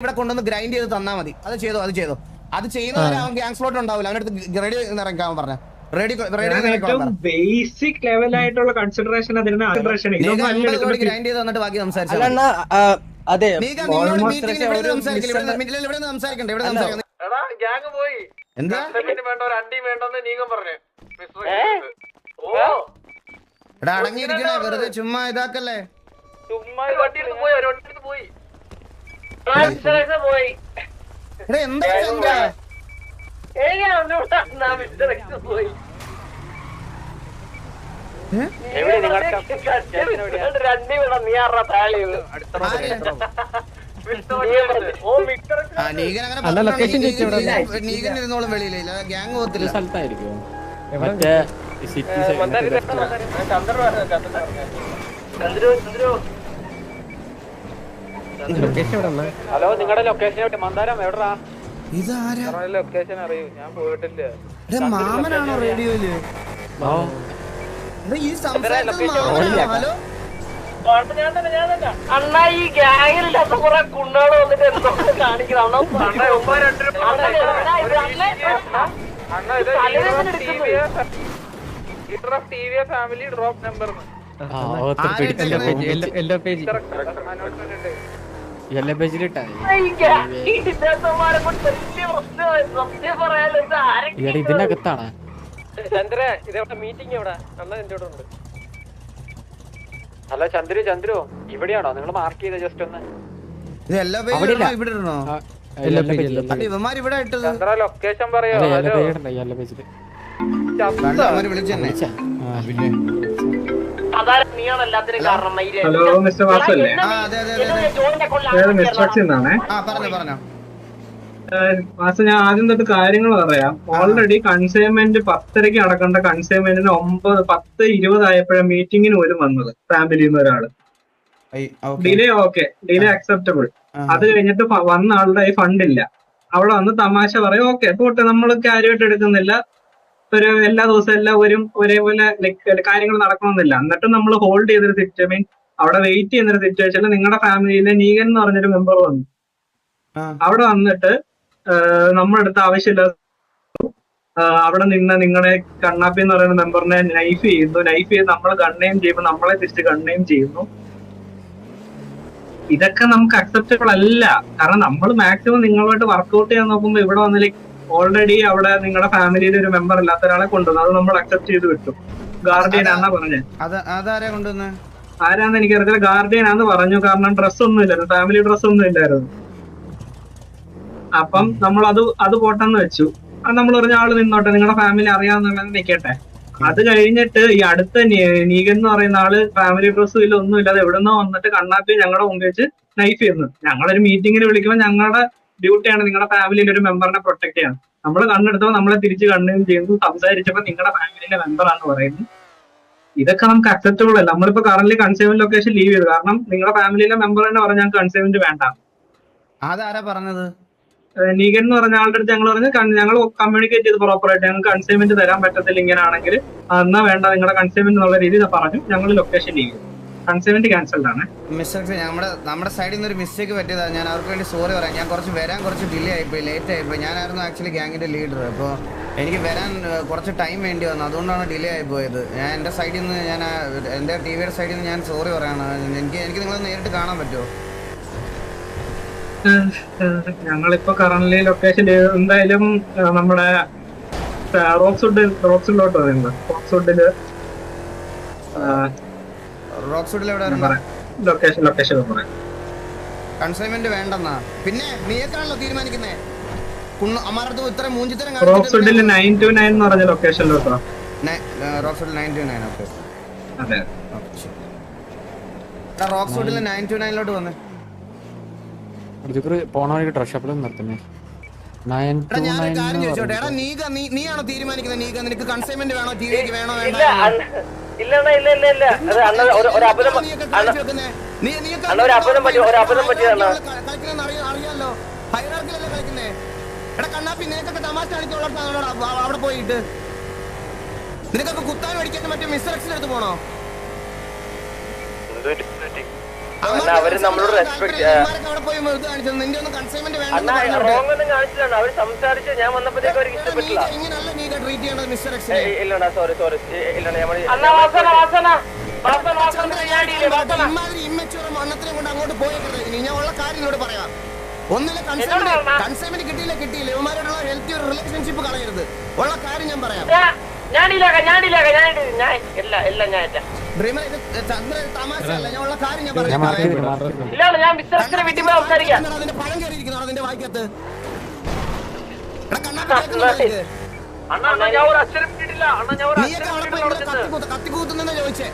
ഇവിടെ കൊണ്ടുവന്ന് ഗ്രൈൻഡ് ചെയ്ത് തന്നാൽ മതി. അത് ചെയ്തോ അത് ചെയ്യുന്നവരെ അവൻ ഗ്യാങ് സ്ലോട്ട് ഉണ്ടാവില്ല. അവനടുത്ത് റെഡി ഇറക്കാൻ പറഞ്ഞ ബേസിക് ലെവലായിട്ടുള്ള കൺസിഡറേഷൻ ഗ്രൈൻഡ് ചെയ്ത് തന്നിട്ട് ബാക്കി സംസാരിച്ചാൽ എന്താ എടാ അടങ്ങിയിരിക്കണേ, വെറുതെ ചുമ്മാ ഇതാക്കല്ലേ. എന്താ നീകൻ ഇരുന്നോളും വെളിയിലില്ല, ഗ്യാങ് പോകത്തില്ല. ഹലോ, നിങ്ങളുടെ ലൊക്കേഷൻ മന്ദാരം എവിടാ? ലൊക്കേഷൻ അറിയൂ, ഞാൻ പോയിട്ടില്ല. മാമനാണോ റേഡിയോയില്? ഈ ഹലോ അണ്ണാ, ഈ ഗ്യാങ്ങിലില്ലാത്ത കുറെ കുണ്ണാട് വന്നിട്ട് എന്തൊക്കെ കാണിക്കണം. ഫാമിലി ഡ്രോപ്പ് നമ്പർ ഇതിനകത്താണ്. ചന്ദ്ര, ഇതെവിടെ മീറ്റിംഗ്? എവിടെ അണ്ണ എന്റെ കൂടെ ഉണ്ട്. ഹലോ ചന്ദ്രു, ഇവിടെയാണോ നിങ്ങൾ മാർക്ക് ചെയ്ത? ജസ്റ്റ് ഒന്ന് ചന്ദ്ര ലൊക്കേഷൻ പറയാ. ഹലോ മിസ്റ്റർ വാസല്ലേ? വാസ, ഞാൻ ആദ്യം തൊട്ട് കാര്യങ്ങൾ പറയാം. ഓൾറെഡി കൺസൈൻമെന്റ് 10:30 നടക്കേണ്ട കൺസൈൻമെന്റിന് 9:10-20 ആയപ്പോഴാണ് മീറ്റിംഗിന് പോലും വന്നത് ഫാമിലിന്ന് ഒരാള്. Delay delay acceptable. അത് കഴിഞ്ഞിട്ട് വന്ന ആളുടെ ഈ ഫണ്ടില്ല. അവിടെ വന്ന് തമാശ പറയും, ഓക്കെ പോട്ടെ, നമ്മൾ കാര്യമായിട്ട് എടുക്കുന്നില്ല, ഒരു എല്ലാ ദിവസവും എല്ലാവരും ഒരേപോലെ കാര്യങ്ങൾ നടക്കണമെന്നില്ല. എന്നിട്ട് നമ്മൾ ഹോൾഡ് ചെയ്തൊരു സിറ്റുവേഷൻ, അവിടെ വെയിറ്റ് ചെയ്യുന്നൊരു സിറ്റുവേഷനിൽ നിങ്ങളുടെ ഫാമിലിയിലെ നീകൻ എന്ന് പറഞ്ഞൊരു മെമ്പർ വന്നു. അവിടെ വന്നിട്ട് നമ്മുടെ അടുത്ത് ആവശ്യമില്ല, അവിടെ നിന്ന് നിങ്ങളെ കണ്ണാപ്പി എന്ന് പറയുന്ന മെമ്പറിനെ നൈഫ് ചെയ്ത് നമ്മൾ ഗണ്ണയും ചെയ്യുമ്പോൾ നമ്മളെ തിരിച്ച് ഗണ്ണയും ചെയ്യുന്നു. ഇതൊക്കെ നമുക്ക് അക്സെപ്റ്റബിൾ അല്ല. കാരണം നമ്മൾ മാക്സിമം നിങ്ങളുമായിട്ട് വർക്ക്ഔട്ട് ചെയ്യാൻ നോക്കുമ്പോൾ ഇവിടെ വന്നില്ല, ഓൾറെഡി അവിടെ നിങ്ങളുടെ ഫാമിലിയിൽ ഒരു മെമ്പർ ഇല്ലാത്ത ഒരാളെ കൊണ്ടുവന്നു. അത് നമ്മൾ അക്സെപ്റ്റ് ചെയ്ത് വിട്ടു. ഗാർഡിയൻ ആണെന്നാ പറഞ്ഞത്. ആരാന്ന് എനിക്കറിയില്ല, ഗാർഡിയൻ ആണെന്ന് പറഞ്ഞു. കാരണം ഡ്രസ്സൊന്നും ഇല്ലായിരുന്നു, ഫാമിലി ഡ്രസ്സൊന്നും ഇല്ലായിരുന്നു. അപ്പം നമ്മൾ അത് പോട്ടെന്ന് വെച്ചു. നമ്മൾ പറഞ്ഞ ആള് നിന്നോട്ടെ, നിങ്ങളുടെ ഫാമിലി അറിയാവുന്ന നിൽക്കട്ടെ. അത് കഴിഞ്ഞിട്ട് ഈ അടുത്ത നീകൻ എന്ന് പറയുന്ന ആള് ഫാമിലി ഡ്രസ്സും ഇല്ല, ഒന്നും ഇല്ലാതെ എവിടുന്നോ വന്നിട്ട് കണ്ണാപ്പി ഞങ്ങളുടെ മുമ്പിൽ വെച്ച് നൈഫ് ചെയ്യുന്നു. ഞങ്ങളൊരു മീറ്റിങ്ങിന് വിളിക്കുമ്പോൾ ഞങ്ങളുടെ ഡ്യൂട്ടിയാണ് നിങ്ങളുടെ ഫാമിലിയിൽ ഒരു മെമ്പറിനെ പ്രൊട്ടക്ട് ചെയ്യാൻ. നമ്മൾ കണ്ണെടുത്തപ്പോൾ നമ്മളെ തിരിച്ച് കണ്ണും ചെയ്യുന്നു. സംസാരിച്ചപ്പോൾ നിങ്ങളുടെ ഫാമിലിയിലെ മെമ്പറാന്ന് പറയുന്നു. ഇതൊക്കെ നമുക്ക് അക്സെപ്റ്റബിൾ അല്ല. നമ്മളിപ്പോ കറന്റ് കൺസൈൻമെന്റ് ലൊക്കേഷൻ ലീവ് ചെയ്തു. കാരണം നിങ്ങളുടെ ഫാമിലിയിലെ മെമ്പർ തന്നെ പറഞ്ഞാൽ ഞങ്ങൾക്ക് കൺസൈൻമെന്റ് വേണ്ട. അതാരാ പറഞ്ഞത്? നീകൻ എന്ന് പറഞ്ഞ ആളുടെ അടുത്ത് ഞങ്ങൾ പറഞ്ഞു, ഞങ്ങൾ കമ്മ്യൂണിക്കേറ്റ് ചെയ്ത് പ്രോപ്പറായിട്ട് ഞങ്ങൾക്ക് കൺസൈൻമെന്റ് തരാൻ പറ്റത്തില്ല ഇങ്ങനെയാണെങ്കിൽ, എന്നാ വേണ്ട നിങ്ങളുടെ കൺസൈൻമെന്റ് എന്നുള്ള രീതിയിൽ പറഞ്ഞു. ഞങ്ങൾ ലൊക്കേഷൻ ലീവ് ചെയ്തു. കൺസൈൻമെന്റ് ക്യാൻസൽഡ് ആണ്. നമ്മുടെ സൈഡിൽ നിന്ന് ഒരു മിസ്റ്റേക്ക് പറ്റിയതാണ്. ഞാൻ അവർക്ക് വേണ്ടി സോറി പറയാം. ഞാൻ കുറച്ച് ഡിലേ ആയിപ്പോയി, ലേറ്റ് ആയിപ്പോയി. ഞാനായിരുന്നു ആക്ച്വലി ഗ്യാങ്ങിന്റെ ലീഡർ. അപ്പോൾ എനിക്ക് വരാൻ കുറച്ച് ടൈം വേണ്ടി വന്നു, അതുകൊണ്ടാണ് ഡിലേ ആയി പോയത്. ഞാൻ എൻ്റെ സൈഡിൽ നിന്ന് എൻ്റെ ടിവിയുടെ സൈഡിൽ നിന്ന് ഞാൻ സോറി പറയാണ്. എനിക്ക് നിങ്ങളെ നേരിട്ട് കാണാൻ പറ്റുമോ? ഞങ്ങളിപ്പോ കറന്റ് ലൊക്കേഷൻ എന്തായാലും നമ്മുടെ റോക്സ്വുഡിലോട്ട് പറയുന്നത്. റോക്സ്വുഡിൽ എവിടെ ലൊക്കേഷൻ പറയാം. കൺസൈൻമെന്റ് വേണ്ടെന്നാ. പിന്നെ നീക്കാണല്ലോ തീരുമാനിക്കുന്നേ. അമ്മാരടുത്ത് ഇത്ര മൂഞ്ചിത്തരം റോക്സ്വുഡിൽ 929 എന്ന് പറഞ്ഞ ലൊക്കേഷനിലോട്ടോ. റോക്സ്വുഡിൽ 929. ഓക്കെ, അതെ. റോക്സ്വുഡിൽ 929ലോട്ട് വന്നേ. പോണ ഡ്രസ് ഷോപ്പിൽ നിർത്തുന്നേ. ഞാനൊരു കാര്യം ചോദിച്ചോട്ടെ, എടാ നീയാണോ തീരുമാനിക്കുന്നത്? നീക നിനക്ക് കൺസൈൻമെന്റ് വേണോ, ടിവിക്ക് വേണോ വേണ്ട? അറിയാലോ, ഹൈറാർക്കിലല്ലേ കളിക്കുന്നേ. എടാ കണ്ണാപ്പി, നിനക്കൊക്കെ തമാശ കാണിച്ചുള്ള അവിടെ പോയിട്ട് നിനക്കൊക്കെ കുത്താൻ മേടിക്കാൻ മറ്റേ മിസ്റ്റർ എക്സിന്റെ അടുത്ത് പോണോ? അവര് നമ്മളോട് റെസ്പെക്ട് അവിടെ പോയി ഇത് കാണിച്ചത് നിന്റെ ഒന്നും കൺസൈൻമെന്റ് അണ്ണാ റോങ് ഒന്നും കാണിച്ചില്ല. അവര് സംസാരിച്ച് ഞാൻ വന്നപ്പോഴത്തേക്ക് അവർക്ക് ഇഷ്ടപ്പെട്ടില്ല. ഇങ്ങനല്ല നീ ട്രീറ്റ് ചെയ്യേണ്ടത് മിസ്റ്റർ എക്സിനെ. ഇല്ലടാ സോറി ഇല്ലടാ ഇമാതിരി ഇമ്മച്ചുവർ മണ്ണത്തിനെ കൊണ്ട് അങ്ങോട്ട് പോയേക്കരുത്. ഇനി ഞാൻ ഉള്ള കാര്യം എന്നോട് പറയാം. ഒന്നിലെ കൺസൈൻമെന്റ് കിട്ടിയില്ല ഇവന്മാരോടുള്ള ഹെൽത്തി ഒരു റിലേഷൻഷിപ്പ് കളയരുത്. ഉള്ള കാര്യം ഞാൻ പറയാം. തമാശയല്ല, ഞാൻ ഉള്ള കാര്യം ഞാൻ പറയാം. അതിന്റെ പഴം കയറിയിരിക്കുന്നു അതിന്റെ വായിക്കത്ത്. കത്തിക്കൂത്തുന്നെ ചോദിച്ചേ.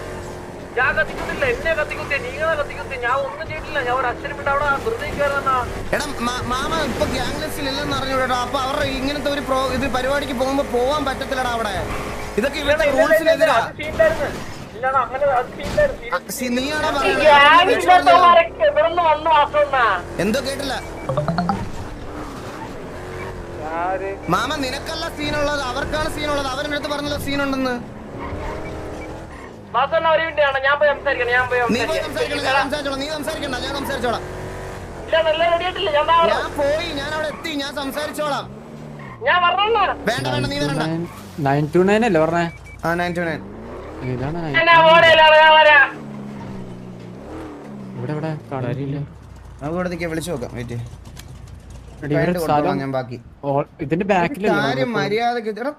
ഞാൻ കത്തിക്കുന്നില്ല, എന്നെ കത്തിക്കുത്തി, നീങ്ങളെ കത്തിക്കുത്തി. ഞാൻ ഒന്നും ചെയ്തിട്ടില്ല. ഞാൻ ഒരു അച്ഛനും വിട്ട് അവിടെ വെറുതെ കയറുന്ന. എടാ മാമ ഇപ്പൊ ഗ്യാങ്ലെസ്സിൽ ഇല്ലെന്ന് അറിഞ്ഞൂടാ. അപ്പൊ അവരുടെ ഇങ്ങനത്തെ ഒരു ഇത് പരിപാടിക്ക് പോകുമ്പോ പോവാൻ പറ്റത്തില്ലടാ അവിടെ. ഇതൊക്കെ ഇവരുടെ റൂൾസിനെതിരാ. നീയാണോ എന്തോ കേട്ടില്ല മാമ. നിനക്കല്ല സീനുള്ളത്, അവർക്കാണ് സീനുള്ളത്. അവരുടെ അടുത്ത് പറഞ്ഞല്ലോ സീനുണ്ടെന്ന്. നീ സംസാരിക്കണ്ട, ഞാൻ സംസാരിച്ചോളാം. ഞാൻ പോയി, ഞാൻ അവിടെ എത്തി, ഞാൻ സംസാരിച്ചോളാം. വേണ്ട നീ വരണ്ട. 929 അല്ലേ പറഞ്ഞേ? ആ 929 ഇതാണ് ഇവിടെ കാണാനില്ല. നമുക്ക് ഇവിടത്തേക്ക് വിളിച്ചു നോക്കാം. വെയിറ്റ് ഞാൻ ബാക്കി ഇതിന്റെ ബാക്കിൽ കാര്യം മര്യാദക്ക്.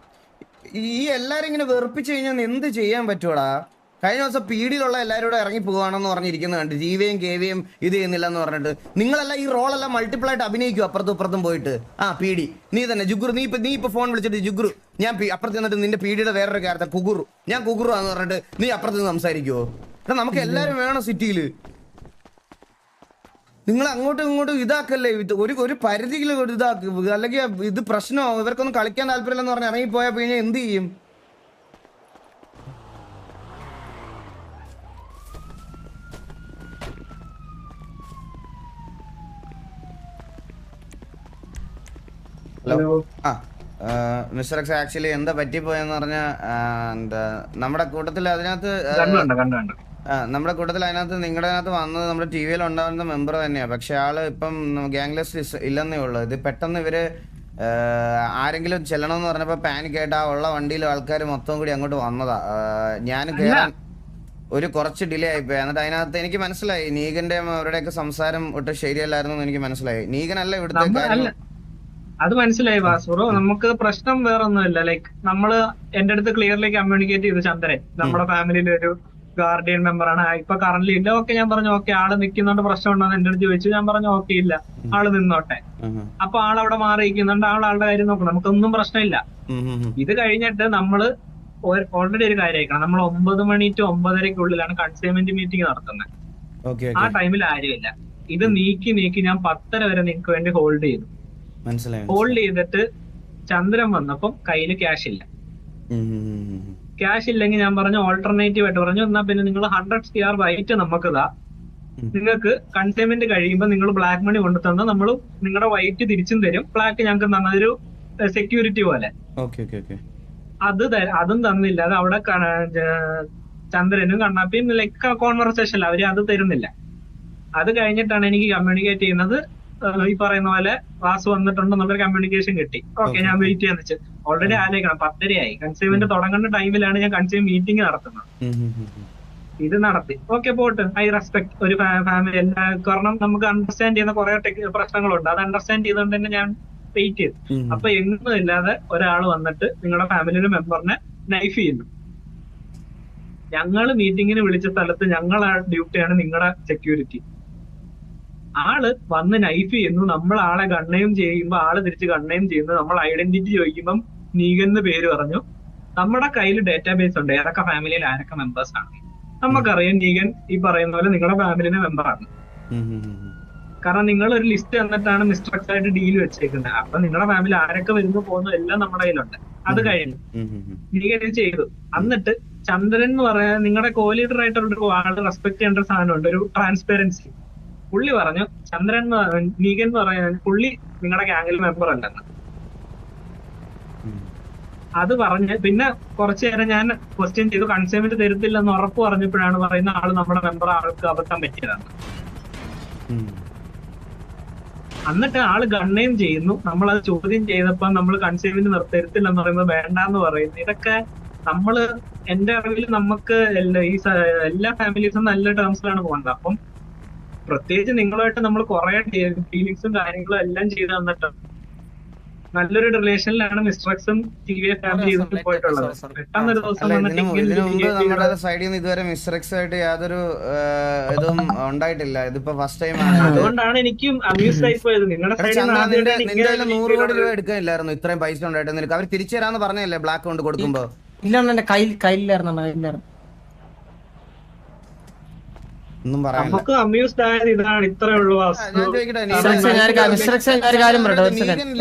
ഈ എല്ലാരും ഇങ്ങനെ വെറുപ്പിച്ചു കഴിഞ്ഞാൽ എന്ത് ചെയ്യാൻ പറ്റൂടാ? കഴിഞ്ഞ ദിവസം പീഡിയിലുള്ള എല്ലാവരും കൂടെ ഇറങ്ങി പോവാണെന്ന് പറഞ്ഞിരിക്കുന്നത് കണ്ട് ജീവയും കേവയും ഇത് ചെയ്യുന്നില്ല എന്ന് പറഞ്ഞിട്ട് നിങ്ങളെല്ലാം ഈ റോളെല്ലാം മൾട്ടിപ്പിൾ ആയിട്ട് അഭിനയിക്കും അപ്പുറത്തും ഇപ്പുറത്തും പോയിട്ട്. ആ പീഡി നീ തന്നെ ജുഗുറു, നീ ഇപ്പൊ ഫോൺ വിളിച്ചിട്ട് ജുഗുറു ഞാൻ അപ്പുറത്ത് നിന്നിട്ട് നിന്റെ പീഡിയുടെ വേറൊരു ക്യാരക്ടർ കുഗുറു ഞാൻ കുഗുറു ആന്ന് പറഞ്ഞിട്ട് നീ അപ്പുറത്ത് നിന്ന് സംസാരിക്കുവോ? എടാ നമുക്ക് എല്ലാരും വേണം സിറ്റിയില്. നിങ്ങൾ അങ്ങോട്ടും ഇങ്ങോട്ടും ഇതാക്കല്ലേ, ഒരു പരിധിയിൽ ഇതാക്ക്. അല്ലെങ്കിൽ ഇത് പ്രശ്നമാവും. ഇവർക്കൊന്നും കളിക്കാൻ താല്പര്യമില്ലെന്ന് പറഞ്ഞ് ഇറങ്ങിപ്പോയാൽ പിന്നെ എന്ത് ചെയ്യും? ഹലോ. മിസ്റ്റർ എക്സ് ആക്ച്വലി എന്താ പറ്റിപ്പോയെന്ന് പറഞ്ഞാൽ എന്താ നമ്മുടെ കൂട്ടത്തിൽ അതിനകത്ത് നിങ്ങളുടെ അതിനകത്ത് വന്നത് നമ്മുടെ ടി വിയിൽ ഉണ്ടാകുന്ന മെമ്പർ തന്നെയാണ്. പക്ഷെ ആള് ഇപ്പം ഗ്യാങ്ലെസ് ഇല്ലെന്നേ ഉള്ളൂ. ഇത് പെട്ടെന്ന് ഇവര് ആരെങ്കിലും ചെല്ലണമെന്ന് പറഞ്ഞപ്പോൾ പാനിക് ആയിട്ട് ആ ഉള്ള വണ്ടിയിലെ ആൾക്കാർ മൊത്തം കൂടി അങ്ങോട്ട് വന്നതാ. ഞാൻ കയറാൻ കുറച്ച് ഡിലേ ആയിപ്പോയി. എന്നിട്ട് അതിനകത്ത് എനിക്ക് മനസ്സിലായി നീഗന്റെ അവരുടെയൊക്കെ സംസാരം ഒട്ടും ശരിയല്ലായിരുന്നു എനിക്ക് മനസ്സിലായി. നീഗനല്ല ഇവിടുത്തെ അത് മനസ്സിലായി വാസുറോ. നമുക്ക് പ്രശ്നം വേറെ ഒന്നുമില്ല. ലൈക്ക് നമ്മള് എന്റെ അടുത്ത് ക്ലിയർലി കമ്മ്യൂണിക്കേറ്റ് ചെയ്തു ചന്ദ്രൻ നമ്മുടെ ഫാമിലിയിലെ ഒരു ഗാർഡിയൻ മെമ്പറാണ്. ഇപ്പൊ കറന്റ് ഇല്ല. ഓക്കെ ഞാൻ പറഞ്ഞു ഓക്കെ ആള് നിൽക്കുന്നുണ്ട്, പ്രശ്നം ഉണ്ടോന്ന് എന്റെ അടുത്ത് ചോദിച്ചു. ഞാൻ പറഞ്ഞു ഓക്കെ ഇല്ല, ആള് നിന്നോട്ടെ. അപ്പൊ ആളവിടെ മാറിയിരിക്കുന്നുണ്ട്, ആളുടെ കാര്യം നോക്കണം, നമുക്കൊന്നും പ്രശ്നമില്ല. ഇത് കഴിഞ്ഞിട്ട് നമ്മള് ഓൾറെഡി ഒരു കാര്യം അയക്കണം. നമ്മൾ 9 മണി to 9:30 കൺസൈൻമെന്റ് മീറ്റിംഗ് നടത്തുന്നത്. ആ ടൈമിൽ ആരുമില്ല. ഇത് നീക്കി ഞാൻ 10:30 വരെ നിങ്ങൾക്ക് വേണ്ടി ഹോൾഡ് ചെയ്തു. ഹോൾഡ് ചെയ്തിട്ട് ചന്ദ്രൻ വന്നപ്പം കയ്യില് ക്യാഷ് ഇല്ല. ക്യാഷ് ഇല്ലെങ്കിൽ ഞാൻ പറഞ്ഞു ഓൾട്ടർനേറ്റീവ് ആയിട്ട് പറഞ്ഞു എന്നാ പിന്നെ നിങ്ങൾ 100 CR വൈറ്റ് നമുക്ക് ഇതാ, നിങ്ങൾക്ക് കൺസൈൻമെന്റ് കഴിയുമ്പോൾ നിങ്ങൾ ബ്ലാക്ക് മണി കൊണ്ടു തന്നാൽ നമ്മൾ നിങ്ങളുടെ വൈറ്റ് തിരിച്ചും തരും, ബ്ലാക്ക് ഞങ്ങൾക്ക് തന്നൊരു സെക്യൂരിറ്റി പോലെ. അതും തന്നില്ല. അത് അവിടെ ചന്ദ്രനും കണ്ണാപ്പിയും ലൈക്ക് കോൺവെർസേഷൻ അവര് അത് തരുന്നില്ല. അത് കഴിഞ്ഞിട്ടാണ് എനിക്ക് കമ്മ്യൂണിക്കേറ്റ് ചെയ്യുന്നത്. ഈ പറയുന്ന പോലെ വാസു വന്നിട്ടുണ്ടെന്നുള്ളൊരു കമ്മ്യൂണിക്കേഷൻ കിട്ടി. ഓക്കെ ഞാൻ വെയിറ്റ് ചെയ്യാന്ന് വെച്ച് ഓൾറെഡി ആലോചിക്കണം. 10:30 ആയി. കൺസൈൻമെന്റ് തുടങ്ങുന്ന ടൈമിലാണ് ഞാൻ കൺസൈൻ മീറ്റിംഗ് നടത്തുന്നത്. ഇത് നടത്തി. ഓക്കെ പോട്ട്, ഐ റെസ്പെക്ട് ഒരു ഫാമിലി എല്ലാ. കാരണം നമുക്ക് അണ്ടർസ്റ്റാൻഡ് ചെയ്യുന്ന കുറെ പ്രശ്നങ്ങളുണ്ട്. അത് അണ്ടർസ്റ്റാൻഡ് ചെയ്തുകൊണ്ട് തന്നെ ഞാൻ വെയിറ്റ് ചെയ്തു. അപ്പൊ എങ്ങും ഇല്ലാതെ ഒരാൾ വന്നിട്ട് നിങ്ങളുടെ ഫാമിലിയുടെ മെമ്പറിനെ നൈഫ് ചെയ്യുന്നു. ഞങ്ങള് മീറ്റിങ്ങിന് വിളിച്ച സ്ഥലത്ത് ഞങ്ങളെ ഡ്യൂട്ടിയാണ് നിങ്ങളുടെ സെക്യൂരിറ്റി. ആള് വന്ന് നൈഫ് ചെയ്യുന്നു. നമ്മൾ ആളെ ഗണ്ണയും ചെയ്യുമ്പോ ആള് തിരിച്ച് ഗണ്ണയും ചെയ്യുന്നു. നമ്മൾ ഐഡന്റിറ്റി ചോദിക്കുമ്പം നീഗന്ന് പേര് പറഞ്ഞു. നമ്മുടെ കയ്യിൽ ഡേറ്റാബേസ് ഉണ്ട് ഏതൊക്കെ ഫാമിലിയിൽ ആരൊക്കെ മെമ്പേഴ്സ് ആണ്. നമുക്കറിയാം നീഗൻ ഈ പറയുന്ന പോലെ നിങ്ങളുടെ ഫാമിലിയുടെ മെമ്പറാണ്. കാരണം നിങ്ങൾ ഒരു ലിസ്റ്റ് തന്നിട്ടാണ് മിസ്റ്റർ ആയിട്ട് ഡീൽ വെച്ചേക്കുന്നത്. അപ്പൊ നിങ്ങളുടെ ഫാമിലി ആരൊക്കെ വരുന്നു പോകുന്നു എല്ലാം നമ്മുടെ കയ്യിലുണ്ട്. അത് കഴിഞ്ഞു നീഗൻ ഇത് ചെയ്തു. എന്നിട്ട് ചന്ദ്രൻ എന്ന് പറയാൻ നിങ്ങളുടെ കോ ലീഡർ ആയിട്ടുള്ള ആള് റെസ്പെക്ട് ചെയ്യേണ്ട ഒരു സാധനമുണ്ട്, ഒരു ട്രാൻസ്പെറൻസി. പുള്ളി പറഞ്ഞു ചന്ദ്രൻ നീഗൻ എന്ന് പറയാൻ പുള്ളി നിങ്ങളുടെ ഗ്യാങ്ങിൽ മെമ്പർ അല്ലെന്ന്. അത് പറഞ്ഞ് പിന്നെ കുറച്ചു നേരം ഞാൻ ക്വസ്റ്റ്യൻ ചെയ്തു. കൺസൈൻമെന്റ് തരത്തില്ലെന്ന് ഉറപ്പ് പറഞ്ഞപ്പോഴാണ് പറയുന്ന ആള് നമ്മുടെ മെമ്പർ ആൾക്ക് അബദ്ധം പറ്റിയതാണ്. എന്നിട്ട് ആള് ഗണ്ണയും ചെയ്യുന്നു. നമ്മളത് ചോദ്യം ചെയ്തപ്പോ നമ്മൾ കൺസൈൻമെന്റ് തരത്തില്ലെന്ന് പറയുമ്പോൾ വേണ്ടാന്ന് പറയുന്നു. ഇതൊക്കെ നമ്മള് എന്റെ അറിവിൽ നമുക്ക് എല്ലാ ഫാമിലീസും നല്ല ടേംസിലാണ് പോകുന്നത്. അപ്പം പ്രത്യേകിച്ച് നിങ്ങളുമായിട്ട് നമ്മൾ കുറെ ഡീലിങ്സും കാര്യങ്ങളും എല്ലാം ചെയ്ത് തന്നിട്ട് നല്ലൊരു റിലേഷനിലാണ് മിസ്റ്റർ എക്സും ടിവിഎ ഫാമിലി പോയിട്ടുള്ളത്. പെട്ടെന്നൊരു ദിവസം വന്നിട്ട് ഇതിനു മുമ്പ് നമ്മുടെ സൈഡിൽ നിന്ന് ഇതുവരെ മിസ്റ്റർ എക്സ് ആയിട്ട് യാതൊരു ഇതും ഉണ്ടായിട്ടില്ല. ഇതിപ്പോ ഫസ്റ്റ് ടൈം ആണ്. അതുകൊണ്ടാണ് എനിക്കും അമ്യൂസ് ആയി പോയത്. നിങ്ങളുടെ സൈഡിൽ നിന്റെ 100 കോടി രൂപ എടുക്കാനില്ലായിരുന്നു ഇത്രയും പൈസ ഉണ്ടായിട്ട് നിനക്ക് അവർ തിരിച്ചു തരാന്ന് പറഞ്ഞല്ലേ ബ്ലാക്ക് കൊണ്ട് കൊടുക്കുമ്പോ? ഇല്ല എന്റെ കയ്യിലായിരുന്നു. ഒന്നും പറയാനില്ല. നമുക്ക് അമ്യൂസ്ഡ് ആയത് ഇതാണ്. ഇത്രേ ഉള്ളൂ. ഞാൻ ചോദിക്കട്ടെ,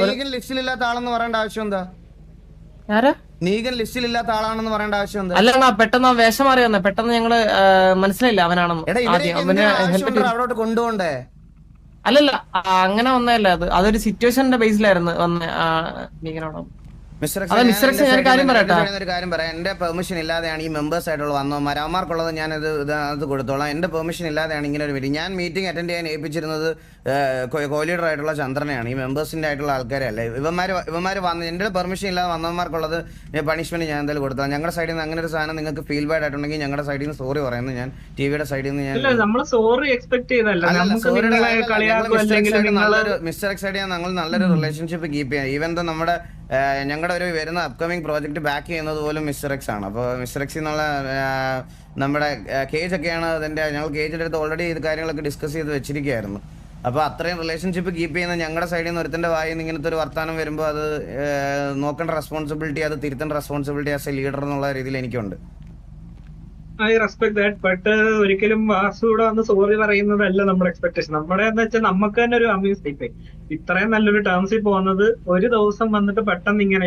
നീഗൻ ലിസ്റ്റിലില്ലാത്ത ആളെന്ന് പറയേണ്ട ആവശ്യം എന്താ? നീഗൻ ലിസ്റ്റിലില്ലാത്ത ആളാണെന്ന് പറയേണ്ട ആവശ്യം എന്താ? അല്ല പെട്ടെന്ന് വേഷം മാറി വന്നേ. പെട്ടെന്ന് ഞങ്ങള് മനസ്സിലായില്ല അവനാണെന്ന്. അവിടോട്ട് കൊണ്ടുപോണ്ടേ? അല്ലല്ല അങ്ങനെ വന്നതല്ല. അതൊരു സിറ്റുവേഷന്റെ ബേസിലായിരുന്നു വന്നേ. നീങ്ങനോട് ഒരു കാര്യം പറയാം. എന്റെ പെർമിഷൻ ഇല്ലാതെയാണ് ഈ മെമ്പേഴ്സ് ആയിട്ടുള്ള വന്നവന്മാർ. അവന്മാർക്കുള്ളത് ഞാൻ അത് കൊടുത്തോളാം. എന്റെ പെർമിഷൻ ഇല്ലാതെയാണ് ഇങ്ങനെ ഒരു മീറ്റിംഗ്. ഞാൻ മീറ്റിംഗ് അറ്റൻഡ് ചെയ്യാൻ ഏൽപ്പിച്ചിരുന്നത് കോലീഡർ ആയിട്ടുള്ള ചന്ദ്രനെയാണ്. ഈ മെമ്പേഴ്സിന്റെ ആയിട്ടുള്ള ആൾക്കാരെ അല്ലേ. ഇവന്മാർ വന്ന് എന്റെ പെർമിഷൻ ഇല്ലാതെ വന്നവന്മാർക്കുള്ളത് പണിഷ്മെന്റ് ഞാൻ എന്തായാലും കൊടുത്താൽ. ഞങ്ങളുടെ സൈഡിൽ നിന്ന് അങ്ങനെ ഒരു സാധനം നിങ്ങൾക്ക് ഫീൽ ബാഡ് ആയിട്ടുണ്ടെങ്കിൽ ഞങ്ങളുടെ സൈഡിൽ നിന്ന് സോറി പറയുന്നത്. ഞാൻ ടിവിയുടെ സൈഡിൽ നിന്ന് മിസ്റ്റർ എക്സ് ആയിട്ട് ഞങ്ങൾ നല്ലൊരു റിലേഷൻഷിപ്പ് കീപ്പ് ചെയ്യാം. ഈവൻ ദോ നമ്മുടെ ഞങ്ങളുടെ ഒരു വരുന്ന അപ്കമിങ് പ്രോജക്റ്റ് ബാക്ക് ചെയ്യുന്നത് പോലും മിസ്റ്റർ എക്സ് ആണ്. അപ്പോൾ മിസ്റ്റർ എക്സ് എന്നുള്ള നമ്മുടെ കേജ് ഒക്കെയാണ് അതിൻ്റെ. ഞങ്ങൾ കേജിൻ്റെ അടുത്ത് ഓൾറെഡി ഇത് കാര്യങ്ങളൊക്കെ ഡിസ്കസ് ചെയ്ത് വെച്ചിരിക്കുകയായിരുന്നു. അപ്പോൾ അത്രയും റിലേഷൻഷിപ്പ് കീപ്പ് ചെയ്യുന്ന ഞങ്ങളുടെ സൈഡിൽ നിന്ന് ഒരുത്തൻ്റെ വായിൽ നിന്ന് ഇങ്ങനത്തെ ഒരു വർത്താനം വരുമ്പോൾ അത് നോക്കേണ്ട റെസ്പോൺസിബിലിറ്റി, അത് തിരുത്തേണ്ട റെസ്പോൺസിബിലിറ്റി ആസ് എ ലീഡർ എന്നുള്ള രീതിയിൽ എനിക്കുണ്ട്. I respect that. ബട്ട് ഒരിക്കലും വാസുവിടെ വന്ന് സോറി പറയുന്നതല്ല നമ്മുടെ എക്സ്പെക്ടേഷൻ. നമ്മുടെ എന്ന് വെച്ചാൽ നമുക്ക് തന്നെ ഒരു അമ്യൂസ് ആയിപ്പോയി. ഇത്രയും നല്ലൊരു ടേംസിൽ പോകുന്നത് ഒരു ദിവസം വന്നിട്ട് പെട്ടെന്ന് ഇങ്ങനെ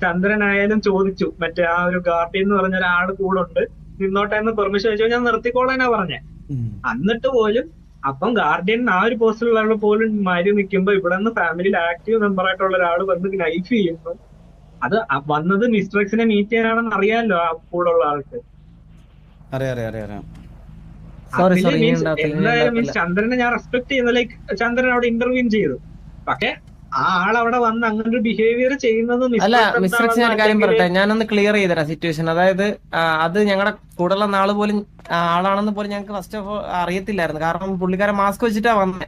ചന്ദ്രനായാലും ചോദിച്ചു, മറ്റേ ആ ഒരു ഗാർഡിയൻ എന്ന് പറഞ്ഞ ഒരാള് കൂടെ ഉണ്ട്, നിന്നോട്ടെ എന്ന് പെർമിഷൻ ചോദിച്ചാൽ ഞാൻ നിർത്തിക്കോളാനാ പറഞ്ഞേ. എന്നിട്ട് പോലും അപ്പം ഗാർഡിയൻ ആ ഒരു പോസ്റ്റിലുള്ള ആള് പോലും മാറി നിൽക്കുമ്പോ ഇവിടെ നിന്ന് ഫാമിലിയിൽ ആക്റ്റീവ് മെമ്പർ ആയിട്ടുള്ള ഒരാൾ വന്ന് ലൈഫ് ചെയ്യുന്നു. അത് വന്നത് മിസ്റ്റർ എക്സിനെ മീറ്റ് ചെയ്യാനാണെന്ന് അറിയാമല്ലോ ആ കൂടെ ഉള്ള ആൾക്ക്. എന്തായാലും മീൻസ് ചന്ദ്രനെ ഞാൻ റെസ്പെക്ട് ചെയ്യുന്ന ലൈക്ക് ചന്ദ്രൻ അവിടെ ഇന്റർവ്യൂ ചെയ്തു. പക്ഷെ ആ ആളവിടെ വന്ന് അങ്ങനെ ഒരു ബിഹേവിയർ ചെയ്യുന്നത് അല്ല. മിസ്റ്റർ എക്സ് ഞാൻ കാര്യം പറയട്ടെ, ഞാനൊന്ന് ക്ലിയർ ചെയ്തരാം സിറ്റുവേഷൻ. അതായത് അത് ഞങ്ങളുടെ കൂടെയുള്ള നാള് പോലും ആളാണെന്ന് പോലും ഞങ്ങൾക്ക് ഫസ്റ്റ് ഓഫ് ഓൾ അറിയത്തില്ലായിരുന്നു. കാരണം പുള്ളിക്കാരൻ മാസ്ക് വെച്ചിട്ടാ വന്നത്.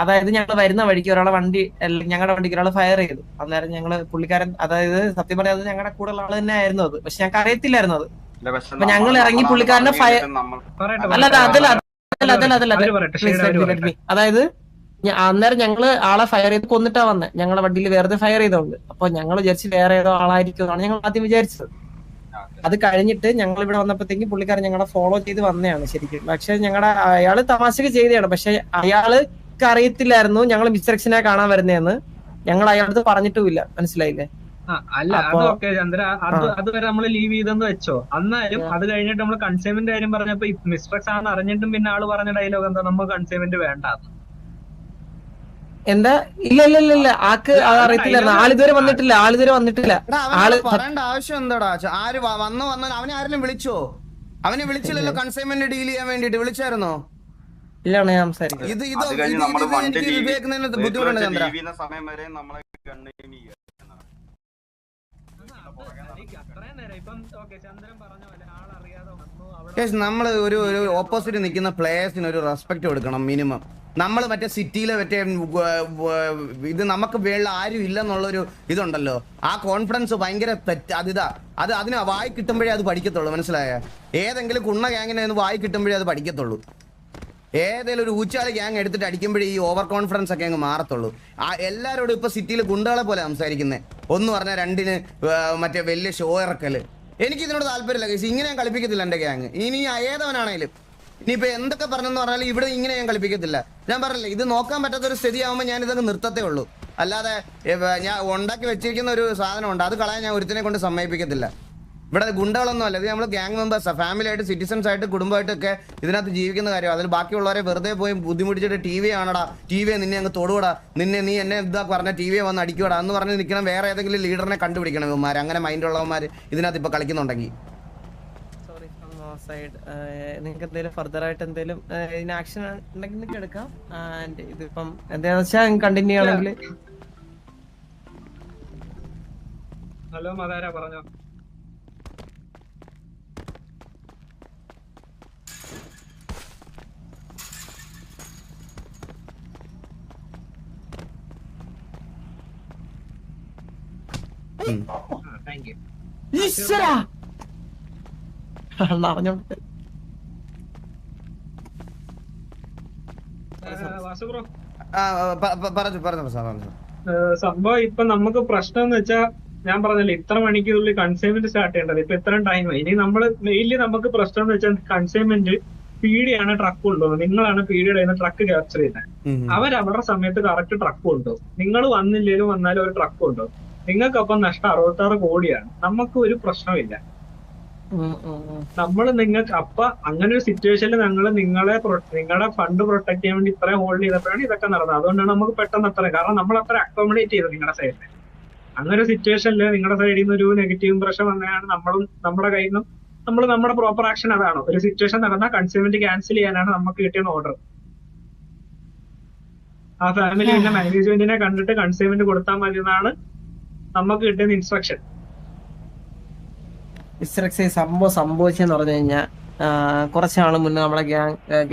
അതായത് ഞങ്ങൾ വരുന്ന വഴിക്ക് ഒരാളെ വണ്ടി, ഞങ്ങളുടെ വണ്ടിക്ക് ഒരാൾ ഫയർ ചെയ്തു. അന്നേരം ഞങ്ങള് പുള്ളിക്കാരൻ, അതായത് സത്യം പറയാം, അത് ഞങ്ങളുടെ കൂടെയുള്ള ആള് തന്നെ ആയിരുന്നു അത്. പക്ഷെ ഞങ്ങൾക്ക് അറിയത്തില്ലായിരുന്നു അത്. അപ്പൊ ഞങ്ങൾ ഇറങ്ങി പുള്ളിക്കാരനെ ഫയർ അതായത് അന്നേരം ഞങ്ങള് ആളെ ഫയർ ചെയ്ത് കൊന്നിട്ടാ വന്നേ. ഞങ്ങളെ വണ്ടിയിൽ വെറുതെ ഫയർ ചെയ്തോണ്ട്. അപ്പൊ ഞങ്ങൾ വിചാരിച്ച് വേറെ ഏതോ ആളായിരിക്കും എന്നാണ് ഞങ്ങൾ ആദ്യം വിചാരിച്ചത്. അത് കഴിഞ്ഞിട്ട് ഞങ്ങൾ ഇവിടെ വന്നപ്പോഴത്തേക്കും പുള്ളിക്കാരൻ ഞങ്ങളെ ഫോളോ ചെയ്ത് വന്നതാണ് ശരിക്കും. പക്ഷെ അയാള് തമാശക്ക് ചെയ്തതാണ്. പക്ഷെ അയാൾക്ക് അറിയത്തില്ലായിരുന്നു ഞങ്ങൾ മിസ്റ്റർ എക്സിനെ കാണാൻ വരുന്നതെന്ന്. ഞങ്ങൾ അയാളടുത്ത് പറഞ്ഞിട്ടുമില്ല. മനസ്സിലായില്ലേ? അല്ല അതൊക്കെ ചന്ദ്ര, അതുവരെ നമ്മൾ ലീവ് ചെയ്തെന്ന് വെച്ചോ. എന്നാലും അത് കഴിഞ്ഞിട്ട് നമ്മൾ കൺസൈൻമെന്റ് കാര്യം പറഞ്ഞപ്പോ മിസ്റ്റർ എക്സ് ആണെന്ന് അറിഞ്ഞിട്ടും പിന്നെ ആള് പറഞ്ഞ ഡയലോഗ് എന്താ, നമുക്ക് കൺസൈൻമെന്റ് വേണ്ട. എന്താ? ഇല്ല ആൾക്ക് അത് അറിയത്തില്ലായിരുന്നു. ആളിതുവരെ വന്നിട്ടില്ല. ആള് പറയേണ്ട ആവശ്യം എന്താടാ? ആര് വന്നോ അവനെ ആരെങ്കിലും വിളിച്ചോ? അവനെ വിളിച്ചില്ലല്ലോ കൺസൈൻമെന്റ് ഡീൽ ചെയ്യാൻ വേണ്ടിട്ട്. വിളിച്ചായിരുന്നോ? ഇല്ലാണ് ഞാൻ സംസാരിക്കുന്നത്. ബുദ്ധിമുട്ടുണ്ട് ചന്ദ്ര. നമ്മൾ ഒരു ഓപ്പോസിറ്റ് നിൽക്കുന്ന പ്ലേയേഴ്സിന് ഒരു റെസ്പെക്ട് കൊടുക്കണം മിനിമം. നമ്മൾ മറ്റേ സിറ്റിയിലെ മറ്റേ ഇത് നമുക്ക് വേണ്ട ആരും ഇല്ലെന്നുള്ളൊരു ഇതുണ്ടല്ലോ, ആ കോൺഫിഡൻസ് ഭയങ്കര അതിന് വായി കിട്ടുമ്പോഴേ അത് പഠിക്കത്തുള്ളൂ. മനസ്സിലായ? ഏതെങ്കിലും കുണ്ണ ഗ്യാങ്ങിനെ വായി കിട്ടുമ്പോഴേ അത് പഠിക്കത്തുള്ളൂ. ഏതെങ്കിലും ഒരു ഊച്ചാളി ഗ്യാങ് എടുത്തിട്ട് അടിക്കുമ്പോഴേ ഈ ഓവർ കോൺഫിഡൻസ് ഒക്കെ അങ്ങ് മാറത്തുള്ളൂ. എല്ലാവരോടും ഇപ്പൊ സിറ്റിയിൽ ഗുണ്ടകളെ പോലെ സംസാരിക്കുന്നത്. ഒന്ന് പറഞ്ഞാൽ രണ്ടിന് മറ്റേ വലിയ ഷോ ഇറക്കല്. എനിക്ക് ഇതിനോട് താല്പര്യമില്ല. ഇങ്ങനെ ഞാൻ കളിപ്പിക്കത്തില്ല എൻ്റെ ഗ്യാങ്. ഇനി ഏതവനാണേലും ഇനിയിപ്പോ എന്തൊക്കെ പറഞ്ഞെന്ന് പറഞ്ഞാലും ഇവിടെ ഇങ്ങനെ ഞാൻ കളിപ്പിക്കത്തില്ല. ഞാൻ പറഞ്ഞില്ല, ഇത് നോക്കാൻ പറ്റാത്തൊരു സ്ഥിതിയാകുമ്പോൾ ഞാൻ ഇതൊക്കെ നിർത്തത്തേ ഉള്ളൂ. അല്ലാതെ ഞാൻ ഉണ്ടാക്കി വെച്ചിരിക്കുന്ന ഒരു സാധനമുണ്ട്, അത് കളയാൻ ഞാൻ ഒരുത്തിനെ കൊണ്ട് സമ്മതിപ്പിക്കത്തില്ല. ഇവിടെ ഗുണ്ടകളൊന്നും അല്ല, ഇത് നമ്മൾ ഗ്യാങ് മെമ്പേഴ്സാണ്, ഫാമിലി ആയിട്ട് സിറ്റിസൺസ് ആയിട്ട് കുടുംബമായിട്ടൊക്കെ ഇതിനകത്ത് ജീവിക്കുന്ന കാര്യം. അതിൽ ബാക്കിയുള്ളവരെ വെറുതെ പോയി ബുദ്ധിമുട്ടിച്ചിട്ട് ടി വി ആണടാ, ടി വി നിന്നെ അങ്ങ് തൊടുകൂടാ, നിന്നെ നീ എന്നെ ഇതാ പറഞ്ഞ ടി വി വന്ന് അടിക്കൂടാ എന്ന് പറഞ്ഞ് നിൽക്കണം. വേറെ ഏതെങ്കിലും ലീഡറിനെ കണ്ടുപിടിക്കണം ഇവന്മാർ, അങ്ങനെ മൈൻഡുള്ളവന്മാർ ഇതിനകത്ത് ഇപ്പോൾ കളിക്കുന്നുണ്ടെങ്കിൽ. സൈഡ് നിങ്ങൾക്ക് എന്തെങ്കിലും ഫർദർ ആയിട്ട് എന്തെങ്കിലും ഇതിന് ആക്ഷൻ ഉണ്ടെങ്കിൽ നിങ്ങൾക്ക് എടുക്കാം. ആൻഡ് ഇതിപ്പം എന്താണെന്ന് വെച്ചാൽ കണ്ടിന്യൂ ആണെങ്കിൽ. ഹലോ മതാര പറഞ്ഞോ. Thank you. വാസു ബ്രോ, സംഭവം ഇപ്പൊ നമുക്ക് പ്രശ്നം എന്ന് വെച്ചാൽ ഞാൻ പറഞ്ഞല്ലോ ഇത്ര മണിക്കുള്ളിൽ കൺസൈൻമെന്റ് സ്റ്റാർട്ട് ചെയ്യേണ്ടത്. ഇപ്പൊ ഇത്രയും ടൈമായി. ഇനി നമ്മള് മെയിൻലി നമുക്ക് പ്രശ്നം എന്ന് വെച്ചാൽ കൺസൈൻമെന്റ് പീഡിയാണ് ട്രക്ക് കൊണ്ടുപോകുന്നത്. നിങ്ങളാണ് പീഡിയുടെ ട്രക്ക് ക്യാപ്ചർ ചെയ്യുന്നത്. അവരവരുടെ സമയത്ത് കറക്റ്റ് ട്രക്ക് കൊണ്ടുപോകും. നിങ്ങൾ വന്നില്ലേലും വന്നാലും ഒരു ട്രക്ക് കൊണ്ടുപോകും. നിങ്ങൾക്കപ്പം നഷ്ടം 66 കോടിയാണ്. നമുക്ക് ഒരു പ്രശ്നമില്ല. നമ്മൾ നിങ്ങൾക്ക് അപ്പൊ അങ്ങനെ ഒരു സിറ്റുവേഷനിൽ ഞങ്ങൾ നിങ്ങളുടെ ഫണ്ട് പ്രൊട്ടക്ട് ചെയ്യാൻ വേണ്ടി ഇത്രയും ഹോൾഡ് ചെയ്തപ്പോഴാണ് ഇതൊക്കെ നടന്നത്. അതുകൊണ്ടാണ് നമുക്ക് പെട്ടെന്ന് അത്ര, കാരണം നമ്മൾ അത്ര അക്കോമഡേറ്റ് ചെയ്തത് നിങ്ങളുടെ സൈഡിൽ. അങ്ങനെ ഒരു സിറ്റുവേഷനിൽ നിങ്ങളുടെ സൈഡിൽ നിന്ന് ഒരു നെഗറ്റീവ് ഇംപ്രഷൻ വന്നതാണ് നമ്മളും നമ്മുടെ കയ്യിൽ നിന്നും നമ്മുടെ പ്രോപ്പർ ആക്ഷൻ അതാണ്. ഒരു സിറ്റുവേഷൻ നടന്നാൽ കൺസ്യൂമെന്റ് ക്യാൻസൽ ചെയ്യാനാണ് നമുക്ക് കിട്ടിയ ഓർഡർ. ആ ഫാമിലി പിന്നെ മാനേജ്മെന്റിനെ കണ്ടിട്ട് കൺസ്യൂമെന്റ് കൊടുത്താൽ മതി എന്നാണ് നമുക്ക് കിട്ടിയ ഇൻസ്ട്രക്ഷൻ. സംഭവം സംഭവിച്ചെന്ന് പറഞ്ഞു കഴിഞ്ഞാൽ കുറച്ചാൾ മുന്നേ നമ്മളെ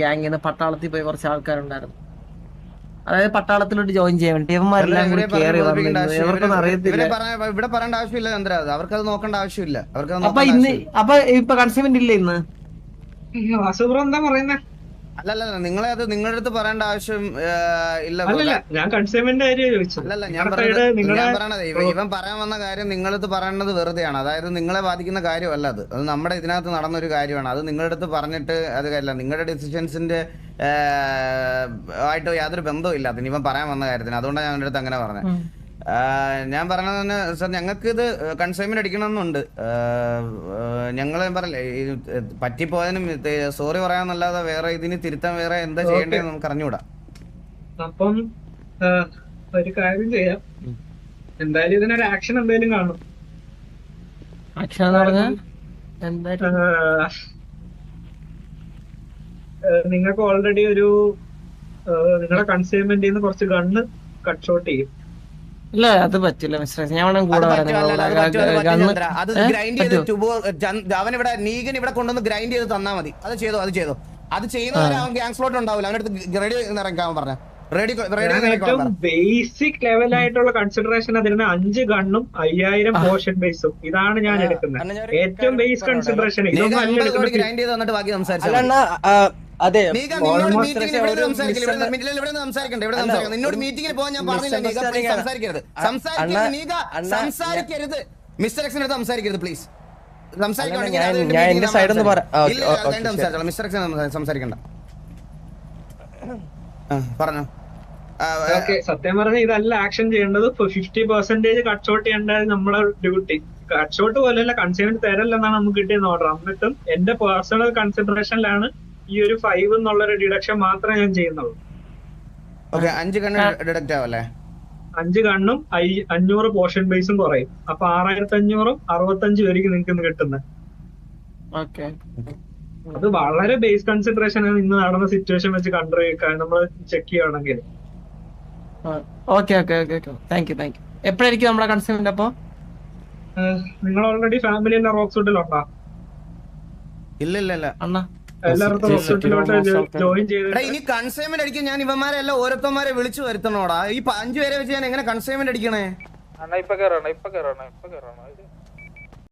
ഗ്യാങ്ങിൽ നിന്ന് പട്ടാളത്തിൽ പോയി കുറച്ച് ആൾക്കാരുണ്ടായിരുന്നു. അതായത് പട്ടാളത്തിലോട്ട് ജോയിൻ ചെയ്യാൻ വേണ്ടി ഇവന്മാരെല്ലാം കൂടി കയറി വന്നിരുന്നു. ഇവർക്കൊന്നും അറിയത്തില്ല. ഇവിടെ പറയേണ്ട ആവശ്യമില്ല ചന്ദ്ര, അവർക്കത് നോക്കേണ്ട ആവശ്യമില്ല. അപ്പൊ ഇപ്പൊ കൺസ്യൂമെന്റ് ഇല്ല ഇന്ന്. വാസുബ്രോ എന്താ പറയുന്നത്? അല്ലല്ല, നിങ്ങളെ അത് നിങ്ങളുടെ അടുത്ത് പറയേണ്ട ആവശ്യം ഇല്ല. ഞാൻ കൺസ്യൂമെന്റ് അല്ലല്ല, ഞാൻ പറയണത് ഇവൻ പറയാൻ വന്ന കാര്യം നിങ്ങളടുത്ത് പറയേണ്ടത് വെറുതെയാണ്. അതായത് നിങ്ങളെ ബാധിക്കുന്ന കാര്യമല്ല അത്. അത് നമ്മുടെ ഇതിനകത്ത് നടന്നൊരു കാര്യമാണ്. അത് നിങ്ങളുടെ അടുത്ത് പറഞ്ഞിട്ട് അത് കാര്യമില്ല. നിങ്ങളുടെ ഡിസിഷൻസിന്റെ ആയിട്ട് യാതൊരു ബന്ധവും ഇല്ല അതിന് ഇവൻ പറയാൻ വന്ന കാര്യത്തിന്. അതുകൊണ്ടാണ് ഞങ്ങളുടെ അടുത്ത് അങ്ങനെ പറഞ്ഞത്. ഞാൻ പറഞ്ഞത് തന്നെ സാർ, ഞങ്ങൾക്ക് ഇത് കൺസൈൻമെന്റ് അടിക്കണമെന്നുണ്ട്. ഞങ്ങൾ പറഞ്ഞില്ലേ പറ്റിപ്പോയതിനും സോറി പറയാന്നല്ലാതെ വേറെ ഇതിന് തിരുത്താൻ വേറെ എന്താ ചെയ്യേണ്ടതെന്ന് നമുക്ക് അറിഞ്ഞൂടാ. അപ്പം ഒരു കാര്യം ചെയ്യാം, എന്തായാലും ഇതിനൊരു ആക്ഷൻ എന്തായാലും കാണും. നിങ്ങൾക്ക് ഓൾറെഡി ഒരു നിങ്ങളുടെ കൺസൈൻമെന്റിൽ നിന്ന് കുറച്ച് ഗണ്ണ് കട്ട് ഷോട്ട് ചെയ്യും. ഇല്ല അത് പറ്റില്ല മിസ്റ്റർ, ഞാൻ കൂടെ അവൻ ഇവിടെ നീഗൻ ഇവിടെ കൊണ്ടുവന്ന് ഗ്രൈൻഡ് ചെയ്ത് തന്നാ മതി. അത് ചെയ്തോ അത് ചെയ്യുന്നവരെ അവൻ ഗ്യാങ് സ്ലോട്ട് ഉണ്ടാവില്ല. അവനടുത്ത് റെഡി ഇറക്കാൻ പറഞ്ഞ ഏറ്റവും ബേസിക് ലെവലായിട്ടുള്ള കൺസിഡറേഷൻ അതിന് 5 ഗണ്ണും 5000 പോർഷൻ ബേസും. ഇതാണ് ഞാൻ എടുക്കുന്നത് ഏറ്റവും ബേസ് കൺസിഡറേഷൻ. ഗ്രൈൻഡ് ചെയ്ത് തന്നിട്ട് ബാക്കി സംസാരിച്ചു. അതെ, നിന്നോട് മീറ്റിംഗിന് പോകാൻ ഞാൻ പറഞ്ഞില്ല. സംസാരിക്കരുത് മിസ്റ്റർ എക്സിന്റെ അടുത്ത് സംസാരിക്കരുത് പ്ലീസ്. സംസാരിക്കണ്ട. പറഞ്ഞോ. സത്യം പറഞ്ഞാൽ ഇതല്ല ആക്ഷൻ ചെയ്യേണ്ടത്. 50% കട്ട് ഷോട്ട് ചെയ്യേണ്ടത് നമ്മുടെ ഡ്യൂട്ടി. കട്ട് ഷോട്ട് പോലെയല്ല, കൺസൈൻമെന്റ് തരല്ലെന്നാണ് നമുക്ക് കിട്ടിയ ഓർഡർ. എന്നിട്ടും എന്റെ പേഴ്സണൽ കൺസിഡറേഷനിലാണ് ഈ ഒരു 5 എന്നുള്ളൊരു ഡിഡക്ഷൻ മാത്രമേ ഞാൻ ചെയ്യുന്നുള്ളൂ. 5 ഗണ്ണ് ഡിഡക്റ്റ് ആവല്ലേ? 5 ഗണ്ണും 500 പോർഷൻ ബേസും കുറയും. അപ്പൊ 6500ഉം 65 പേർക്ക് നിങ്ങൾക്ക് കിട്ടുന്നത്. അത് വളരെ ബേസ് കൺസിഡറേഷൻ ആണ് ഇന്ന് നടന്ന സിറ്റുവേഷൻ വെച്ച് നമ്മൾ ചെക്ക് ചെയ്യുകയാണെങ്കിൽ. എപ്പോഴായിരിക്കും നമ്മുടെ കൺസ്യൂമെന്റ്? അപ്പൊ നിങ്ങൾ ഓൾറെഡി ഫാമിലി റോക്ക് സൂട്ടിലുണ്ടോ? ഇല്ല അണ്ണാ എല്ലാവർക്കും റോക്ക് സൂട്ടിലോട്ട് ജോയിൻ ചെയ്ത് ഇനി കൺസൈൻമെന്റ് അടിക്കാൻ ഞാൻ ഇവന്മാരെല്ലാം ഓരോരുത്തന്മാരെ വിളിച്ചു വരുത്തണോടാ. ഈ 5 പേരെ വെച്ച് ഞാൻ എങ്ങനെ കൺസൈൻമെന്റ് അടിക്കണേ?